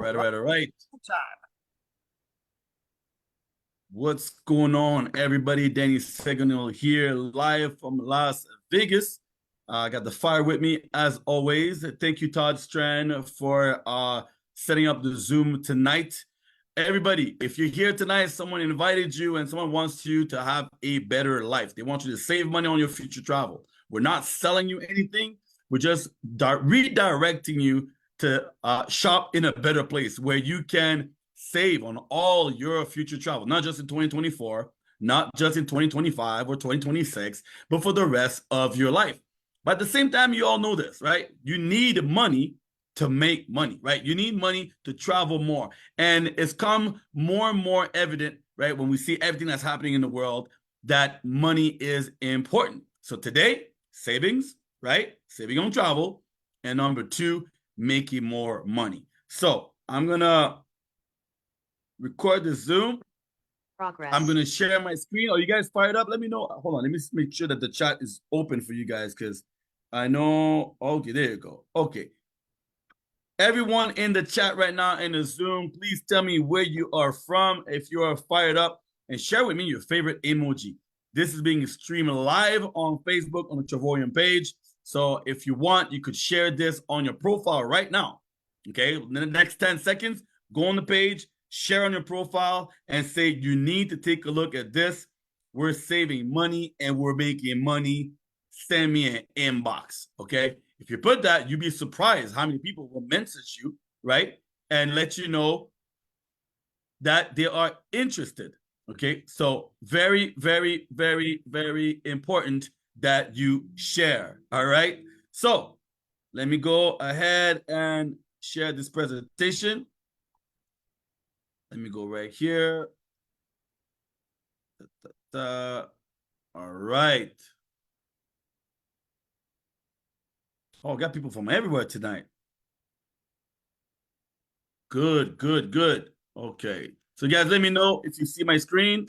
All right. What's going on, everybody? Danny Signal here, live from Las Vegas. I got the fire with me, as always. Thank you, Todd Strand, for setting up the Zoom tonight. Everybody, if you're here tonight, someone invited you and someone wants you to have a better life. They want you to save money on your future travel. We're not selling you anything. We're just redirecting you to shop in a better place where you can save on all your future travel, not just in 2024, not just in 2025 or 2026, but for the rest of your life. But at the same time, you all know this, right? You need money to make money, right? You need money to travel more. And it's come more and more evident, right, when we see everything that's happening in the world, that money is important. So today, savings, right? Saving on travel. And number two, making more money. So I'm going to record the Zoom. Progress. I'm going to share my screen. Are you guys fired up? Let me know. Hold on. Let me make sure that the chat is open for you guys because I know. Okay, there you go. Okay. Everyone in the chat right now in the Zoom, please tell me where you are from if you are fired up and share with me your favorite emoji. This is being streamed live on Facebook on the Travorium page. So if you want, you could share this on your profile right now. Okay, in the next 10 seconds, go on the page, share on your profile, and say you need to take a look at this. We're saving money and we're making money. Send me an inbox, okay? If you put that, you'd be surprised how many people will message you, right? And let you know that they are interested, okay? So very, very, very, very important that you share, all right? So let me go ahead and share this presentation. Let me go right here. All right. Oh, got people from everywhere tonight. Good, good, good. Okay. So guys, let me know if you see my screen.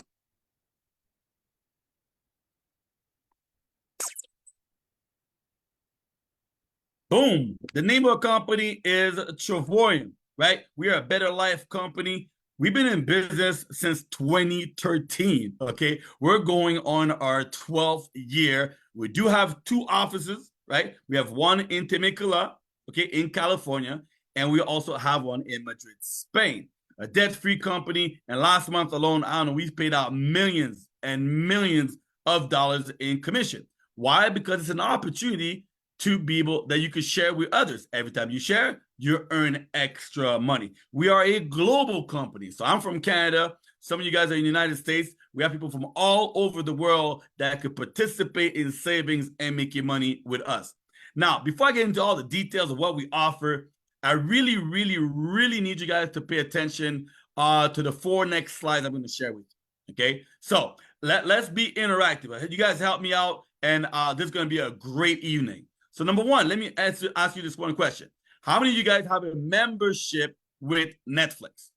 Boom. The name of our company is Travorium, right? We are a better life company. We've been in business since 2013, okay? We're going on our 12th year. We do have two offices, right? We have one in Temecula, okay, in California, and we also have one in Madrid, Spain. A debt-free company, and last month alone, I don't know, we've paid out millions and millions of dollars in commission. Why? Because it's an opportunity to be able that you could share with others. Every time you share, you earn extra money. We are a global company. So I'm from Canada. Some of you guys are in the United States. We have people from all over the world that could participate in savings and making money with us. Now, before I get into all the details of what we offer, I really, really, really need you guys to pay attention to the 4 next slides I'm going to share with you. Okay, so let's be interactive. You guys help me out, and this is going to be a great evening. So number one, let me ask you this one question. How many of you guys have a membership with Netflix?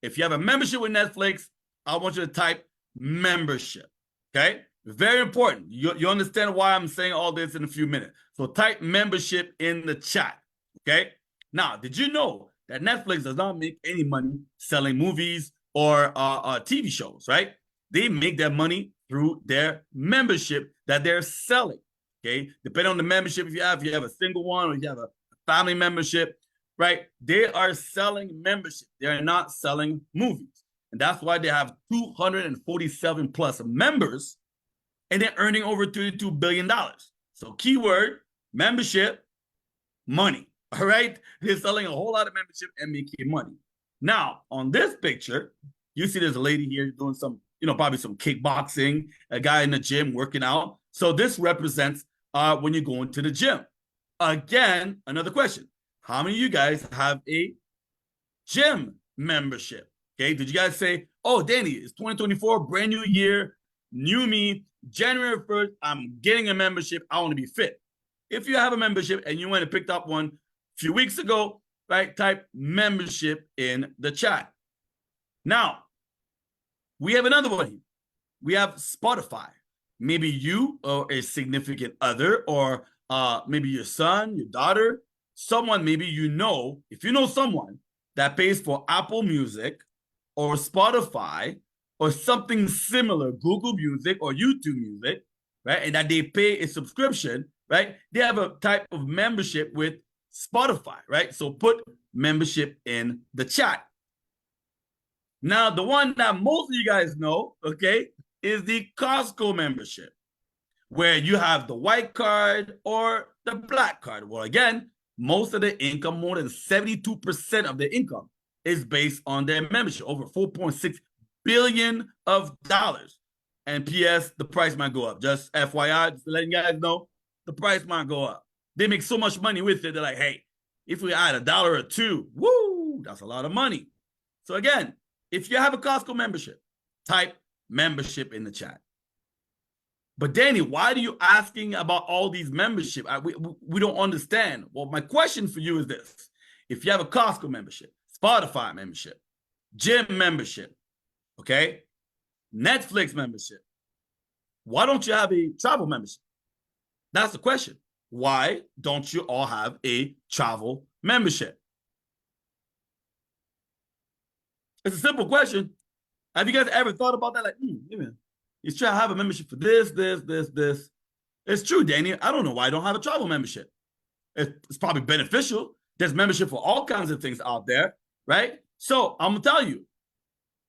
If you have a membership with Netflix, I want you to type membership, okay? Very important. You understand why I'm saying all this in a few minutes. So type membership in the chat, okay? Now, did you know that Netflix does not make any money selling movies or TV shows, right? They make their money through their membership that they're selling. Okay, depending on the membership if you have a single one or you have a family membership, right? They are selling membership. They are not selling movies. And that's why they have 247 plus members and they're earning over $32 billion. So keyword, membership, money, all right? They're selling a whole lot of membership and making money. Now, on this picture, you see there's a lady here doing some, probably some kickboxing, a guy in the gym working out. So this represents when you go into the gym. Again, another question. How many of you guys have a gym membership? Okay, did you guys say, oh, Danny, it's 2024, brand new year, new me, January 1st, I'm getting a membership, I want to be fit. If you have a membership and you went and picked up one a few weeks ago, right, type membership in the chat. Now, we have another one. We have Spotify. Maybe you or a significant other or maybe your son, your daughter, someone maybe if you know someone that pays for Apple Music or Spotify or something similar, Google Music or YouTube Music, right? And that they pay a subscription, right? They have a type of membership with Spotify, right? So put membership in the chat. Now, the one that most of you guys know, okay, is the Costco membership, where you have the white card or the black card. Well, again, most of the income, more than 72% of the income, is based on their membership, over $4.6 billion of dollars. And P.S., the price might go up. Just FYI, just letting you guys know, the price might go up. They make so much money with it. They're like, hey, if we add $1 or $2, woo, that's a lot of money. So again, if you have a Costco membership, type membership in the chat. But Danny, why are you asking about all these membership? We don't understand. Well, my question for you is this. If you have a Costco membership, Spotify membership, gym membership, okay, Netflix membership, why don't you have a travel membership? That's the question. Why don't you all have a travel membership? It's a simple question. Have you guys ever thought about that? Like, you try to have a membership for this. It's true, Danny. I don't know why I don't have a travel membership. It's probably beneficial. There's membership for all kinds of things out there, right? So I'm gonna tell you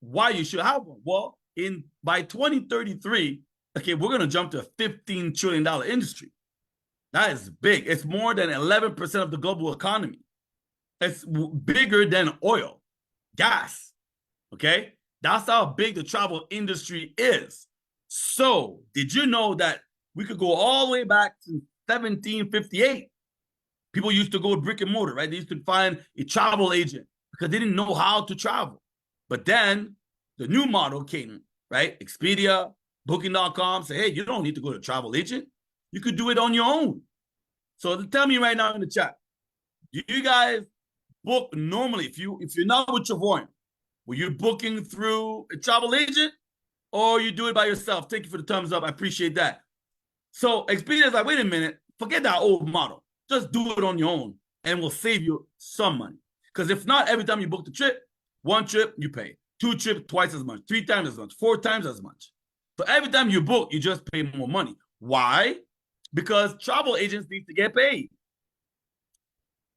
why you should have one. Well, by 2033, okay, we're gonna jump to a $15 trillion industry. That is big. It's more than 11% of the global economy. It's bigger than oil, gas. Okay, that's how big the travel industry is. So, did you know that we could go all the way back to 1758? People used to go to brick and mortar, right? They used to find a travel agent because they didn't know how to travel. But then the new model came, right? Expedia, Booking.com say, hey, you don't need to go to a travel agent. You could do it on your own. So tell me right now in the chat, do you guys book normally? If you're not with Travorium, were you booking through a travel agent or you do it by yourself? Thank you for the thumbs up. I appreciate that. So Expedia is like, wait a minute, forget that old model. Just do it on your own and we'll save you some money. Because if not, every time you book the trip, one trip, you pay. Two trips, twice as much. Three times as much. Four times as much. So every time you book, you just pay more money. Why? Because travel agents need to get paid.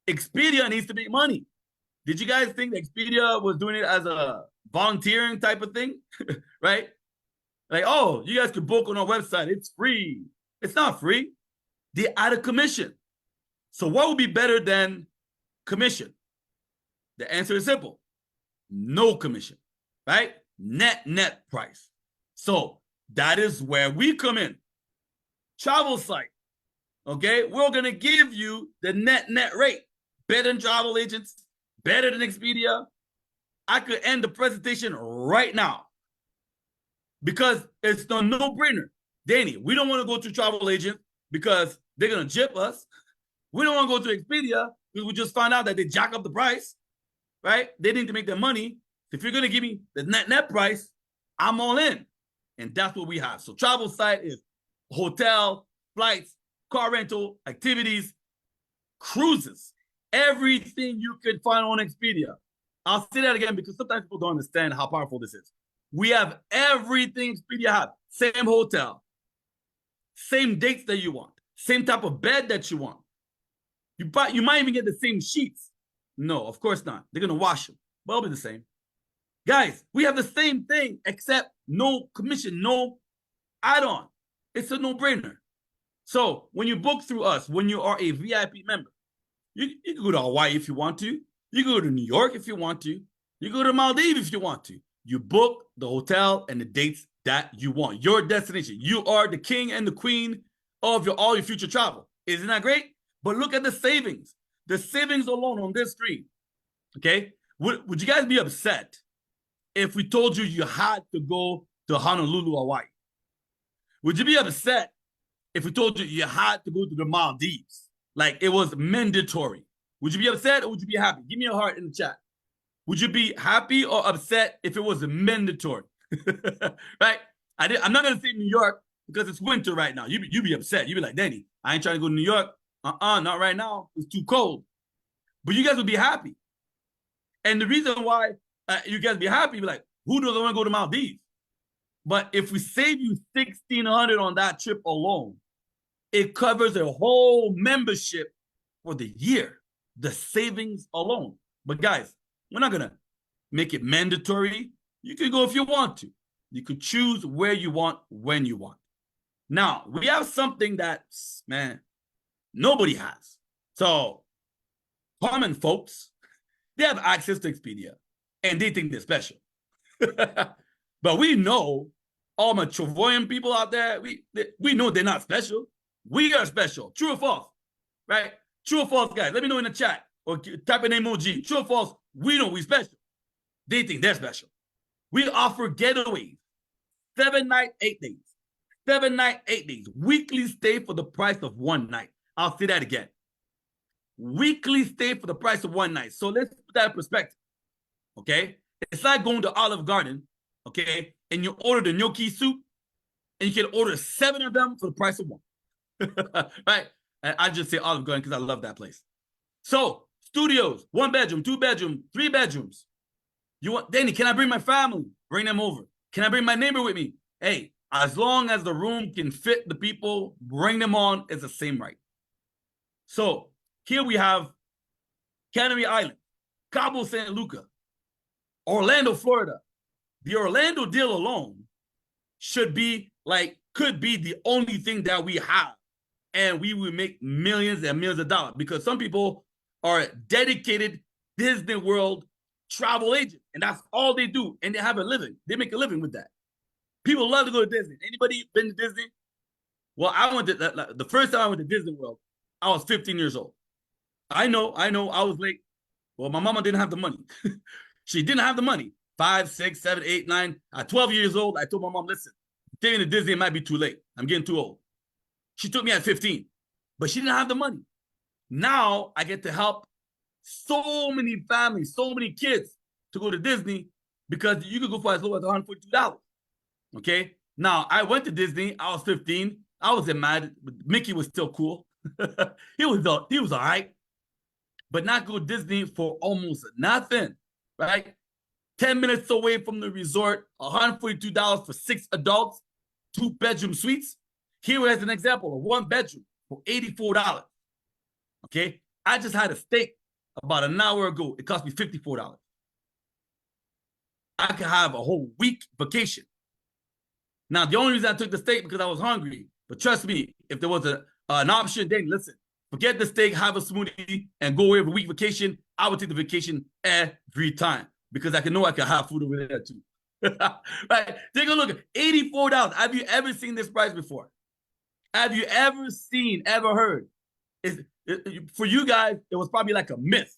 Expedia needs to make money. Did you guys think that Expedia was doing it as a volunteering type of thing? Right? Like, oh, you guys could book on our website. It's free. It's not free. They add a commission. So what would be better than commission? The answer is simple. No commission, right? Net price. So that is where we come in. Travel site, okay? We're going to give you the net rate. Better than travel agents, better than Expedia. I could end the presentation right now because it's a no-brainer. Danny, we don't want to go to travel agent because they're going to jip us. We don't want to go to Expedia because we just found out that they jack up the price, right? They need to make their money. If you're going to give me the net price, I'm all in. And that's what we have. So travel site is hotel, flights, car rental, activities, cruises, everything you can find on Expedia. I'll say that again because sometimes people don't understand how powerful this is. We have everything Expedia has. Same hotel, same dates that you want, same type of bed that you want. You might even get the same sheets. No, of course not. They're going to wash them, but it'll be the same. Guys, we have the same thing except no commission, no add-on. It's a no-brainer. So when you book through us, when you are a VIP member, you can go to Hawaii if you want to. You can go to New York if you want to. You can go to Maldives if you want to. You book the hotel and the dates that you want. Your destination. You are the king and the queen of all your future travel. Isn't that great? But look at the savings. The savings alone on this screen. Okay? Would you guys be upset if we told you you had to go to Honolulu, Hawaii? Would you be upset if we told you you had to go to the Maldives? Like it was mandatory. Would you be upset or would you be happy? Give me a heart in the chat. Would you be happy or upset if it was mandatory? Right? I'm not going to say New York because it's winter right now. You'd be upset. You'd be like, Danny, I ain't trying to go to New York. Not right now. It's too cold. But you guys would be happy. And the reason why you guys be happy, be like, who doesn't want to go to Maldives? But if we save you $1,600 on that trip alone, it covers a whole membership for the year, the savings alone. But guys, we're not gonna make it mandatory. You can go if you want to. You could choose where you want, when you want. Now, we have something that, man, nobody has. So, common folks, they have access to Expedia, and they think they're special. But we know all my Travorium people out there, we know they're not special. We are special. True or false? Right? True or false, guys? Let me know in the chat or type an emoji. True or false? We know we special. They think they're special. We offer getaways, 7 nights, 8 days. 7 nights, 8 days. Weekly stay for the price of one night. I'll say that again. Weekly stay for the price of one night. So let's put that in perspective. Okay? It's like going to Olive Garden, okay, and you order the gnocchi soup, and you can order 7 of them for the price of one. Right? And I just say Olive Garden because I love that place. So, studios, 1 bedroom, 2 bedroom, 3 bedrooms. You want, Danny, can I bring my family? Bring them over. Can I bring my neighbor with me? Hey, as long as the room can fit the people, bring them on. It's the same right. So, here we have Canary Island, Cabo San Lucas, Orlando, Florida. The Orlando deal alone should be like, could be the only thing that we have. And we will make millions and millions of dollars because some people are dedicated Disney World travel agents, and that's all they do. And they have a living. They make a living with that. People love to go to Disney. Anybody been to Disney? Well, I went to the first time I went to Disney World, I was 15 years old. I know, I was late. Well, my mama didn't have the money. She didn't have the money. 5, 6, 7, 8, 9. At 12 years old, I told my mom, listen, taking to Disney might be too late. I'm getting too old. She took me at 15, but she didn't have the money. Now I get to help so many families, so many kids to go to Disney because you could go for as low as $142. Okay? Now, I went to Disney. I was 15. I wasn't mad. Mickey was still cool. he was all right. But not go to Disney for almost nothing, right? 10 minutes away from the resort, $142 for 6 adults, 2-bedroom suites. Here is an example of 1 bedroom for $84. Okay? I just had a steak about an hour ago. It cost me $54. I could have a whole week vacation. Now, the only reason I took the steak because I was hungry. But trust me, if there was an option, then listen, forget the steak, have a smoothie, and go away for a week vacation. I would take the vacation every time because I know I can have food over there too. Right? Take a look at $84. Have you ever seen this price before? Have you ever seen, ever heard? For you guys, it was probably like a myth.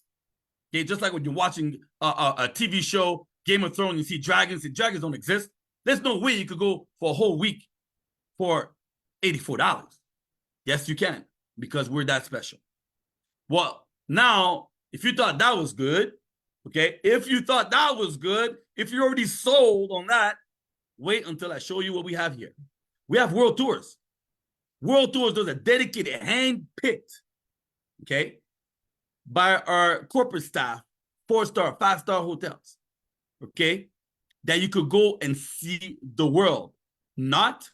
Okay, just like when you're watching a TV show, Game of Thrones, you see dragons, and dragons don't exist. There's no way you could go for a whole week for $84. Yes, you can, because we're that special. Well, now, if you thought that was good, okay, if you thought that was good, if you're already sold on that, wait until I show you what we have here. We have World Tours. World Tours, those are dedicated, hand-picked, okay, by our corporate staff, 4-star, 5-star hotels, okay, that you could go and see the world. Not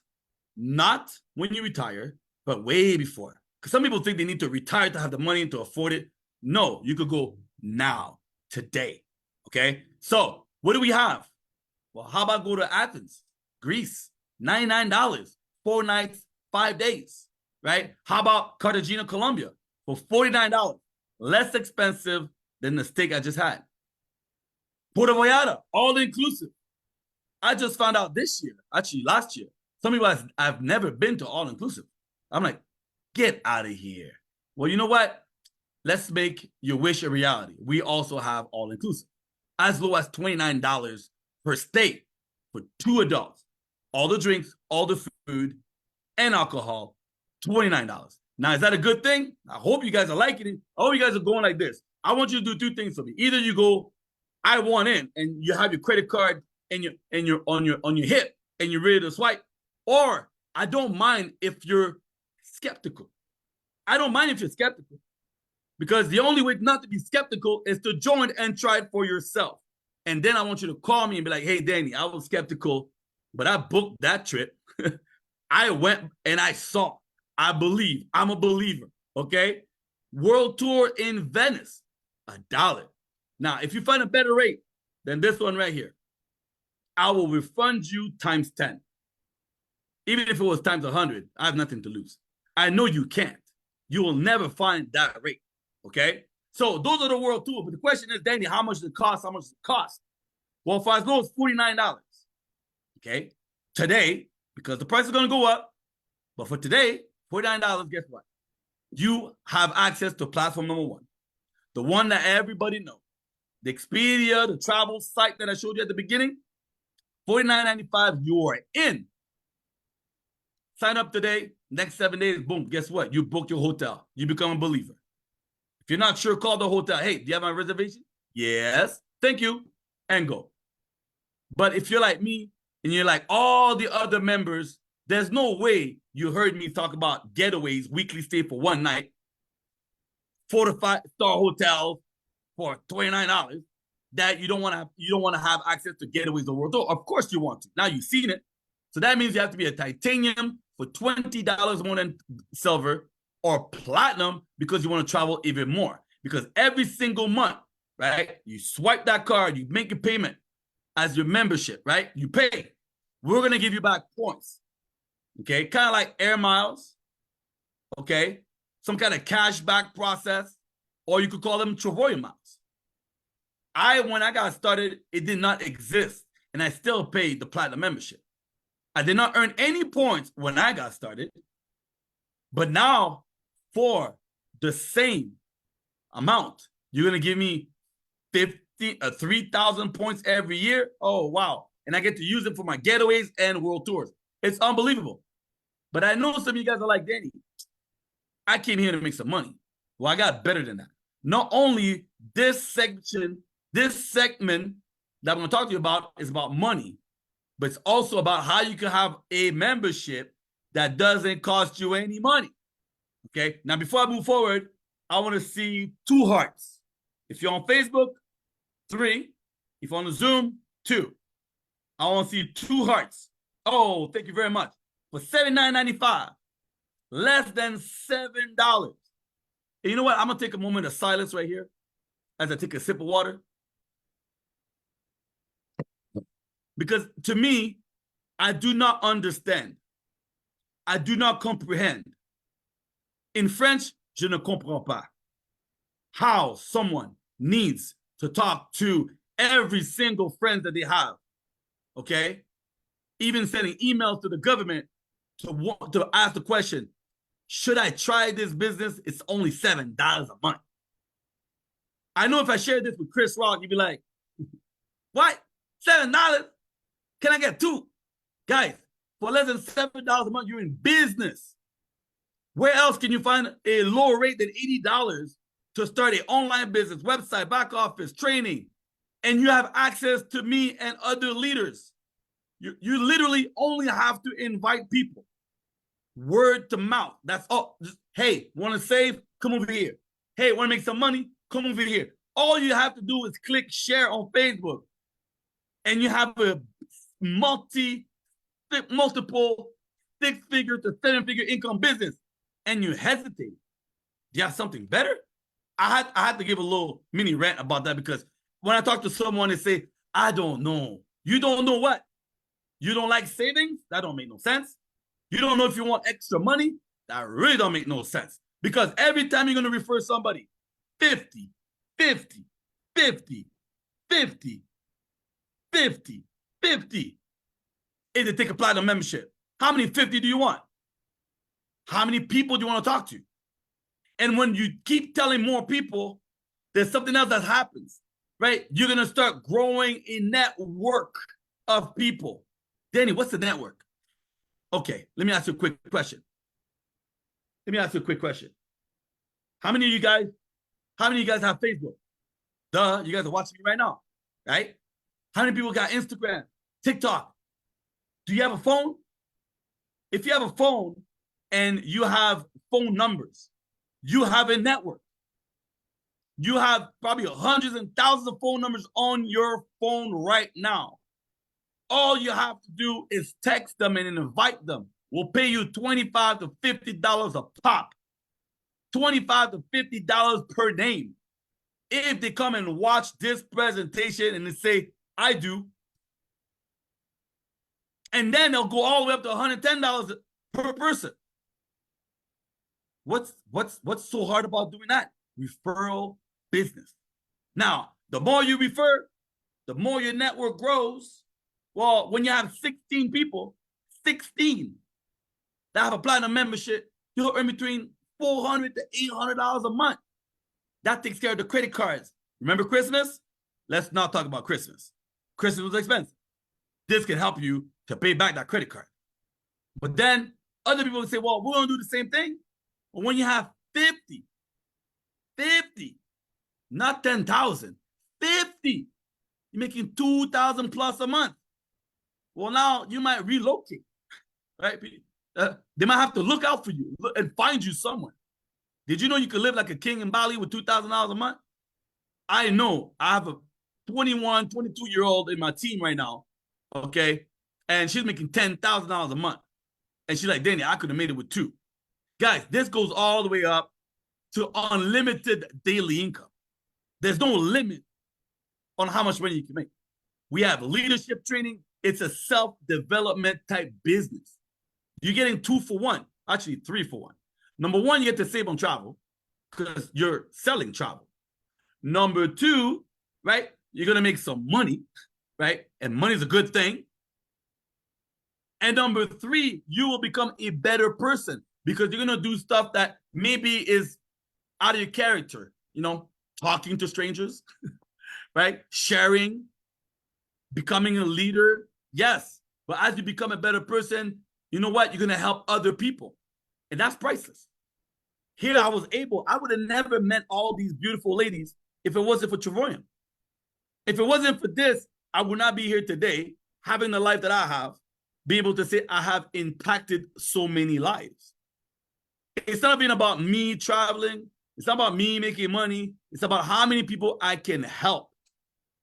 when you retire, but way before. Because some people think they need to retire to have the money to afford it. No, you could go now, today, okay? So, what do we have? Well, how about go to Athens, Greece, $99, 4 nights, 5 days, right? How about Cartagena, Colombia for $49, less expensive than the steak I just had. Puerto Vallarta, all inclusive. I just found out this year, actually last year, some people I've never been to all inclusive. I'm like, get out of here. Well, you know what? Let's make your wish a reality. We also have all inclusive, as low as $29 per stay for 2 adults. All the drinks, all the food, and alcohol, $29. Now, is that a good thing? I hope you guys are liking it. I hope you guys are going like this. I want you to do 2 things for me. Either you go, I want in, and you have your credit card and you're on your hip and you're ready to swipe, or I don't mind if you're skeptical. I don't mind if you're skeptical Because the only way not to be skeptical is to join and try it for yourself. And then I want you to call me and be like, hey, Danny, I was skeptical, but I booked that trip. I went and I saw. I believe. I'm a believer. Okay? World tour in Venice, $1. Now, if you find a better rate than this one right here, I will refund you times 10. Even if it was times 100, I have nothing to lose. I know you can't. You will never find that rate. Okay? So those are the world tour. But the question is, Danny, how much does it cost? How much does it cost? Well, for as low as $49. Okay? Today, because the price is going to go up, but for today, $49, guess what? You have access to platform number one, the one that everybody knows, the Expedia, the travel site that I showed you at the beginning. $49.95, you are in. Sign up today. Next 7 days, boom, guess what? You booked your hotel. You become a believer. If you're not sure, call the hotel. Hey, do you have my reservation? Yes. Thank you. And go. But if you're like me and you're like all the other members, there's no way you heard me talk about getaways, weekly stay for one night, 4 to 5-star hotels for $29, that you don't want to have access to getaways the world tour. Of course you want to. Now you've seen it. So that means you have to be a titanium for $20 more than silver, or platinum because you want to travel even more. Because every single month, right, you swipe that card, you make a payment as your membership, right? You pay. We're going to give you back points. Okay? Kind of like air miles. Okay? Some kind of cash back process. Or you could call them Travorium miles. When I got started, it did not exist. And I still paid the platinum membership. I did not earn any points when I got started. But now, for the same amount, you're going to give me 3,000 points every year? Oh, wow. And I get to use it for my getaways and world tours. It's unbelievable. But I know some of you guys are like, Danny, I came here to make some money. Well, I got better than that. Not only this segment that I'm going to talk to you about is about money, but it's also about how you can have a membership that doesn't cost you any money. Okay? Now, before I move forward, I want to see 2 hearts. If you're on Facebook, 3. If you're on the Zoom, 2. I want to see 2 hearts. Oh, thank you very much. For $79.95, less than $7. And you know what? I'm going to take a moment of silence right here as I take a sip of water. Because to me, I do not understand. I do not comprehend. In French, je ne comprends pas how someone needs to talk to every single friend that they have, okay? Even sending emails to the government to ask the question, should I try this business? It's only $7 a month. I know if I share this with Chris Rock, he'd be like, what? $7? Can I get 2? Guys, for less than $7 a month, you're in business. Where else can you find a lower rate than $80 to start an online business, website, back office, training, and you have access to me and other leaders? You literally only have to invite people. Word to mouth. That's all. Just, hey, want to save? Come over here. Hey, want to make some money? Come over here. All you have to do is click share on Facebook, and you have a multiple 6-figure to 7-figure income business, and you hesitate. Do you have something better? I had to give a little mini rant about that, because when I talk to someone and say, I don't know. You don't know what? You don't like savings? That don't make no sense. You don't know if you want extra money? That really don't make no sense. Because every time you're going to refer somebody, 50, 50, 50, 50, 50, 50, is to take a platinum membership. How many 50 do you want? How many people do you want to talk to? And when you keep telling more people, there's something else that happens, right? You're going to start growing a network of people. Danny, what's the network? Okay, let me ask you a quick question. How many of you guys have Facebook? Duh, you guys are watching me right now, right? How many people got Instagram, TikTok? Do you have a phone? If you have a phone and you have phone numbers, you have a network. You have probably hundreds and thousands of phone numbers on your phone right now. All you have to do is text them and invite them. We'll pay you $25 to $50 a pop. $25 to $50 per name. If they come and watch this presentation and they say, I do, and then they'll go all the way up to $110 per person. What's so hard about doing that? Referral business. Now, the more you refer, the more your network grows. Well, when you have 16 people, 16 that have a platinum membership, you'll earn between $400 to $800 a month. That takes care of the credit cards. Remember Christmas? Let's not talk about Christmas. Christmas was expensive. This can help you to pay back that credit card. But then other people will say, well, we're going to do the same thing. But when you have 50, not 10,000, 50, you're making 2,000 plus a month. Well, now you might relocate, right? They might have to look out for you and find you somewhere. Did you know you could live like a king in Bali with $2,000 a month? I know. I have a 21, 22-year-old in my team right now, okay? And she's making $10,000 a month. And she's like, Danny, I could have made it with two. Guys, this goes all the way up to unlimited daily income. There's no limit on how much money you can make. We have leadership training. It's a self-development type business. You're getting 2 for 1, actually 3 for 1. Number 1, you get to save on travel because you're selling travel. Number 2, right, you're going to make some money, right? And money is a good thing. And number 3, you will become a better person because you're going to do stuff that maybe is out of your character, you know, talking to strangers, right? Sharing, becoming a leader. Yes. But as you become a better person, you know what? You're going to help other people. And that's priceless. Here I would have never met all these beautiful ladies if it wasn't for Travorium. If it wasn't for this, I would not be here today having the life that I have, be able to say I have impacted so many lives. It's not even about me traveling. It's not about me making money. It's about how many people I can help.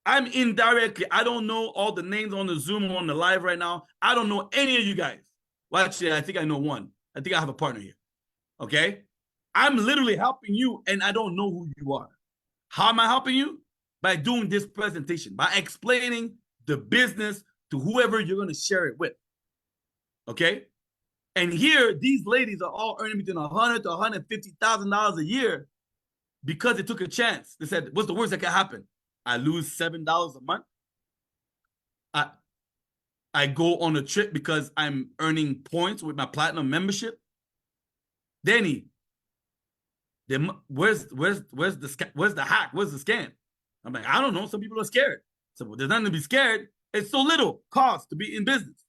I'm indirectly, I don't know all the names on the Zoom or on the live right now. I don't know any of you guys. Well, actually, I think I know one. I think I have a partner here. Okay? I'm literally helping you, and I don't know who you are. How am I helping you? By doing this presentation, by explaining the business to whoever you're going to share it with. Okay? And here, these ladies are all earning between $100,000 to $150,000 a year because they took a chance. They said, what's the worst that can happen? I lose $7 a month. I go on a trip because I'm earning points with my platinum membership. Danny, where's the hack? Where's the scam? I'm like, I don't know. Some people are scared. So well, there's nothing to be scared. It's so little cost to be in business.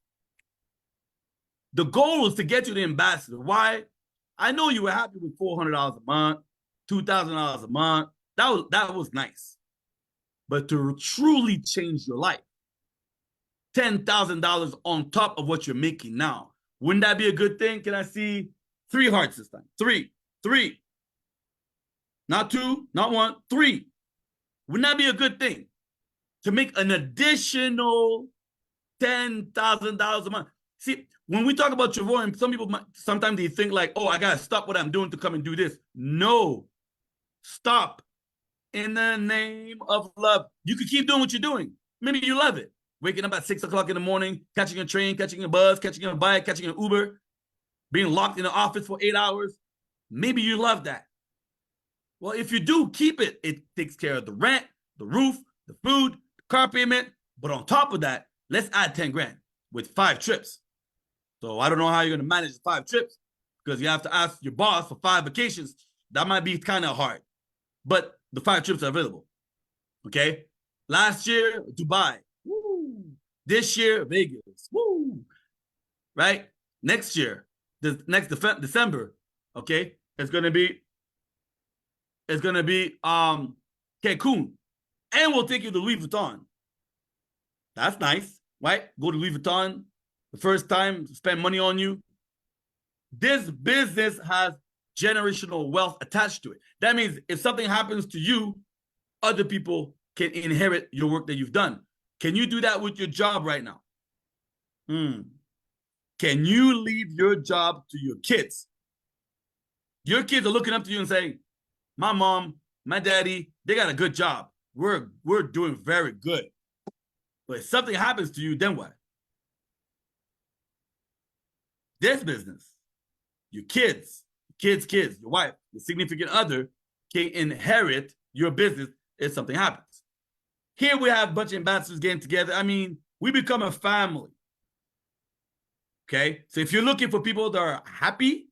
The goal is to get you the ambassador. Why? I know you were happy with $400 a month, $2,000 a month. That was nice. But to truly change your life, $10,000 on top of what you're making now. Wouldn't that be a good thing? Can I see 3 hearts this time? 3. Not 2, not 1, 3. Wouldn't that be a good thing? To make an additional $10,000 a month. See, when we talk about Travorium, some people sometimes they think like, oh, I got to stop what I'm doing to come and do this. No. Stop. In the name of love. You can keep doing what you're doing. Maybe you love it. Waking up at 6 o'clock in the morning, catching a train, catching a bus, catching a bike, catching an Uber, being locked in the office for 8 hours. Maybe you love that. Well, if you do, keep it. It takes care of the rent, the roof, the food, the car payment. But on top of that, let's add 10 grand with 5 trips. So I don't know how you're going to manage the 5 trips because you have to ask your boss for 5 vacations. That might be kind of hard. But the 5 trips are available. Okay? Last year, Dubai. Woo. This year, Vegas. Woo. Right? Next year, next December, okay, it's gonna be Cancun. And we'll take you to Louis Vuitton. That's nice, right? Go to Louis Vuitton the first time, spend money on you. This business has generational wealth attached to it. That means if something happens to you, other people can inherit your work that you've done. Can you do that with your job right now? Can you leave your job to your kids? Your kids are looking up to you and saying, my mom, my daddy, they got a good job. We're doing very good. But if something happens to you, then what? This business, your kids, your wife, your significant other can inherit your business if something happens. Here we have a bunch of ambassadors getting together. I mean, we become a family. Okay? So if you're looking for people that are happy,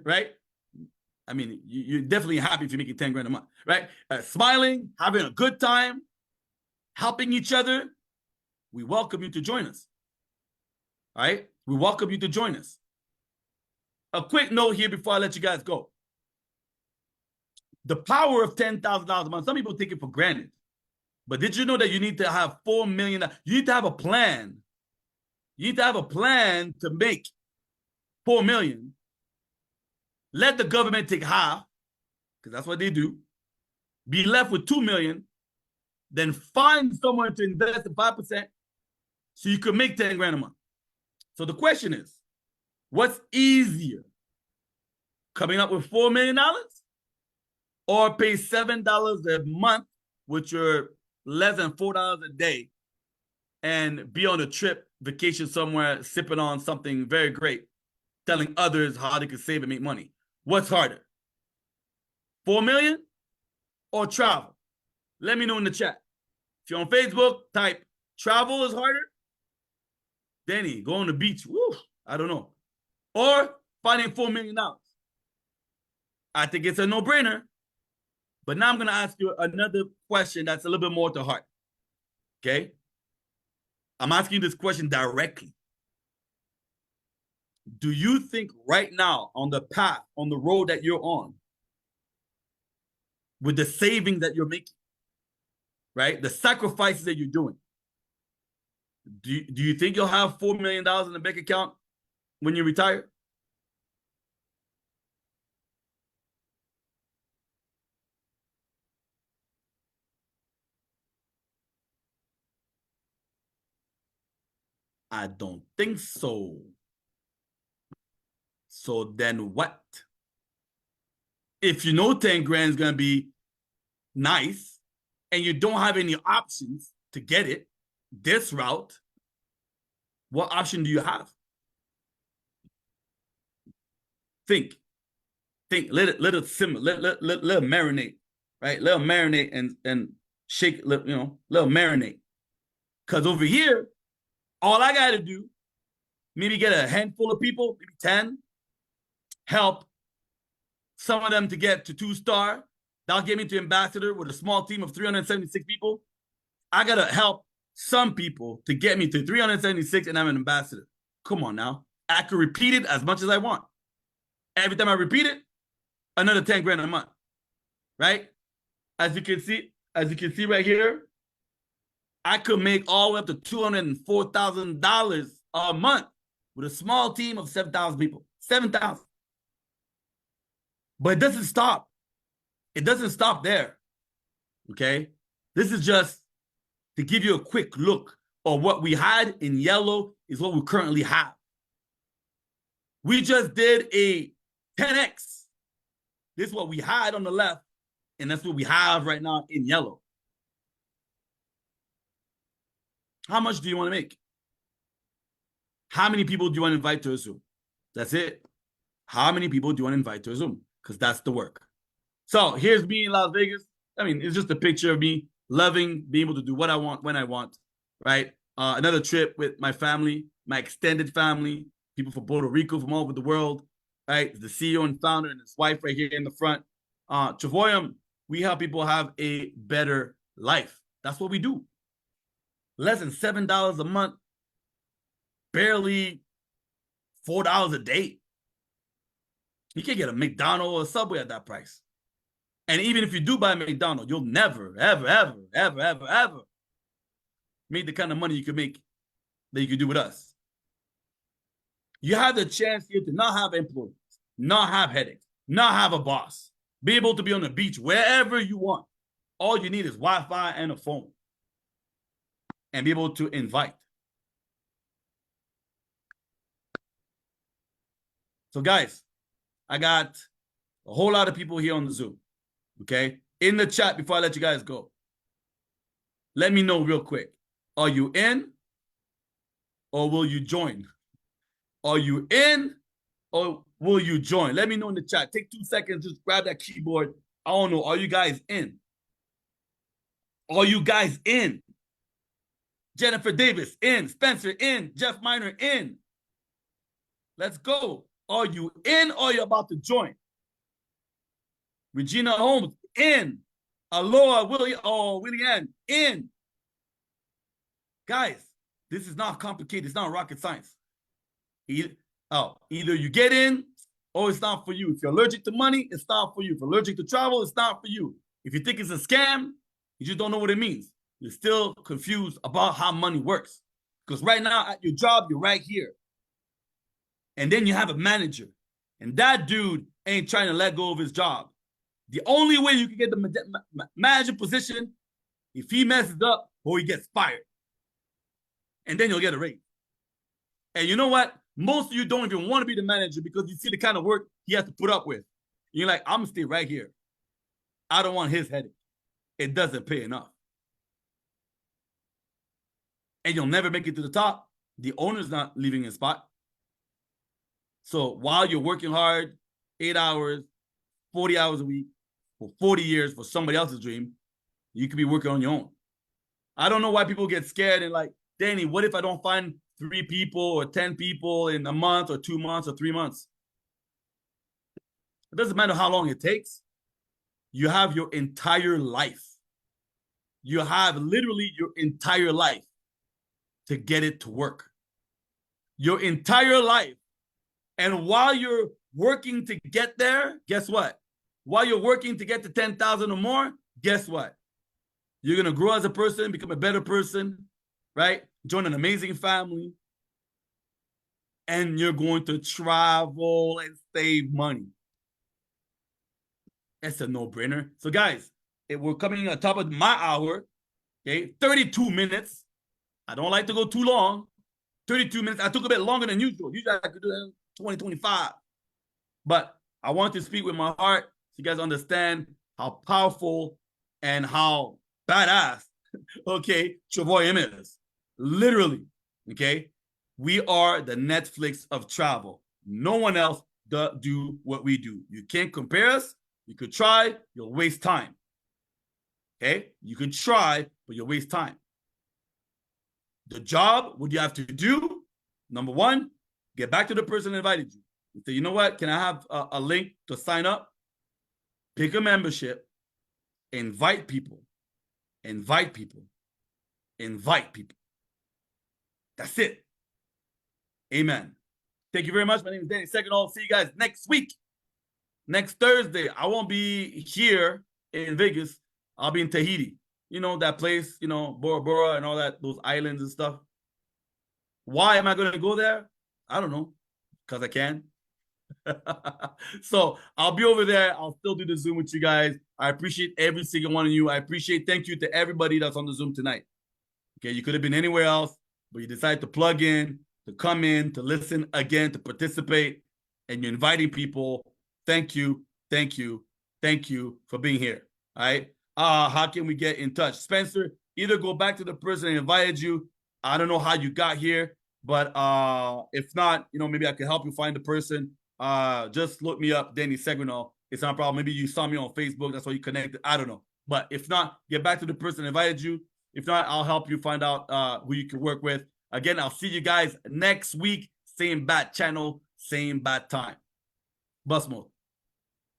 right? I mean, you're definitely happy if you're making 10 grand a month, right? Smiling, having a good time, helping each other. We welcome you to join us. All right? We welcome you to join us. A quick note here before I let you guys go. The power of $10,000 a month, some people take it for granted. But did you know that you need to have $4 million? You need to have a plan. You need to have a plan to make $4 million. Let the government take half, because that's what they do. Be left with $2 million. Then find someone to invest in 5% so you can make 10 grand a month. So the question is, what's easier? Coming up with $4 million or pay $7 a month, which are less than $4 a day, and be on a trip, vacation somewhere, sipping on something very great, telling others how they can save and make money? What's harder? 4 million or travel? Let me know in the chat. If you're on Facebook, type travel is harder. Danny, go on the beach. Woo, I don't know. Or finding $4 million. I think it's a no-brainer. But now I'm going to ask you another question that's a little bit more to heart. Okay? I'm asking you this question directly. Do you think right now on the path, on the road that you're on, with the savings that you're making, right? The sacrifices that you're doing, do you think you'll have $4 million in the bank account when you retire? I don't think so. So then what? If you know 10 grand is going to be nice and you don't have any options to get it this route, what option do you have? Think. Let it simmer. Let it marinate, right? Let it marinate and shake. Let it marinate. Because over here, all I got to do, maybe get a handful of people, maybe 10, help some of them to get to 2-star. That'll get me to ambassador with a small team of 376 people. I got to help some people to get me to 376 and I'm an ambassador. Come on now. I can repeat it as much as I want. Every time I repeat it, another 10 grand a month, right? As you can see right here, I could make all the way up to $204,000 a month with a small team of 7,000 people. 7,000. But it doesn't stop. It doesn't stop there. Okay? This is just to give you a quick look of what we had in yellow is what we currently have. We just did a 10x. This is what we had on the left, and that's what we have right now in yellow. How much do you want to make? How many people do you want to invite to a Zoom? That's it. How many people do you want to invite to a Zoom? Because that's the work. So here's me in Las Vegas. I mean, it's just a picture of me loving being able to do what I want when I want, right? Another trip with my family, my extended family, people from Puerto Rico, from all over the world, right? The CEO and founder and his wife right here in the front. Travorium, we help people have a better life. That's what we do. Less than $7 a month, barely $4 a day. You can't get a McDonald's or a Subway at that price. And even if you do buy a McDonald's, you'll never, ever, ever, ever, ever, ever make the kind of money you could make that you could do with us. You have the chance here to not have employees, not have headaches, not have a boss, be able to be on the beach wherever you want. All you need is Wi-Fi and a phone, and be able to invite. So guys, I got a whole lot of people here on the Zoom, okay? In the chat, before I let you guys go, let me know real quick. Are you in or will you join? Are you in or will you join? Let me know in the chat. Take 2 seconds, just grab that keyboard. I don't know. Are you guys in? Are you guys in? Jennifer Davis, in. Spencer, in. Jeff Miner, in. Let's go. Are you in or are you about to join? Regina Holmes, in. Aloha, Willie Ann, in. Guys, this is not complicated. It's not rocket science. Either you get in or it's not for you. If you're allergic to money, it's not for you. If you're allergic to travel, it's not for you. If you think it's a scam, you just don't know what it means. You're still confused about how money works. Because right now at your job, you're right here. And then you have a manager. And that dude ain't trying to let go of his job. The only way you can get the manager position, if he messes up or he gets fired. And then you'll get a raise. And you know what? Most of you don't even want to be the manager because you see the kind of work he has to put up with. You're like, I'm going to stay right here. I don't want his headache. It doesn't pay enough. And you'll never make it to the top. The owner's not leaving his spot. So while you're working hard, 8 hours, 40 hours a week, for 40 years for somebody else's dream, you could be working on your own. I don't know why people get scared and like, Danny, what if I don't find 3 people or 10 people in a month or 2 months or 3 months? It doesn't matter how long it takes. You have your entire life. You have literally your entire life to get it to work. Your entire life. And while you're working to get there, guess what? While you're working to get to 10,000 or more, guess what? You're going to grow as a person, become a better person, right? Join an amazing family. And you're going to travel and save money. It's a no-brainer. So guys, we're coming on top of my hour, okay? 32 minutes. I don't like to go too long. 32 minutes. I took a bit longer than usual. Usually I could do it in 20, 25. But I want to speak with my heart so you guys understand how powerful and how badass, okay, Travorium is. Literally, okay? We are the Netflix of travel. No one else does do what we do. You can't compare us. You could try, you'll waste time. Okay? You can try, but you'll waste time. The job, what you have to do, number one, get back to the person that invited you. And say, you know what? Can I have a link to sign up? Pick a membership. Invite people. Invite people. Invite people. That's it. Amen. Thank you very much. My name is Danny Second. I'll see you guys next week. Next Thursday. I won't be here in Vegas. I'll be in Tahiti. You know, that place, you know, Bora Bora and all that, those islands and stuff. Why am I going to go there? I don't know. Because I can. So I'll be over there. I'll still do the Zoom with you guys. I appreciate every single one of you. Thank you to everybody that's on the Zoom tonight. Okay, you could have been anywhere else, but you decided to plug in, to come in, to listen again, to participate, and you're inviting people. Thank you, thank you, thank you for being here. All right. How can we get in touch? Spencer, either go back to the person that invited you. I don't know how you got here, but if not, you know, maybe I can help you find the person. Just look me up, Danny Seguinal. It's not a problem. Maybe you saw me on Facebook. That's why you connected. I don't know. But if not, get back to the person that invited you. If not, I'll help you find out who you can work with. Again, I'll see you guys next week. Same bat channel, same bat time. Bus mode.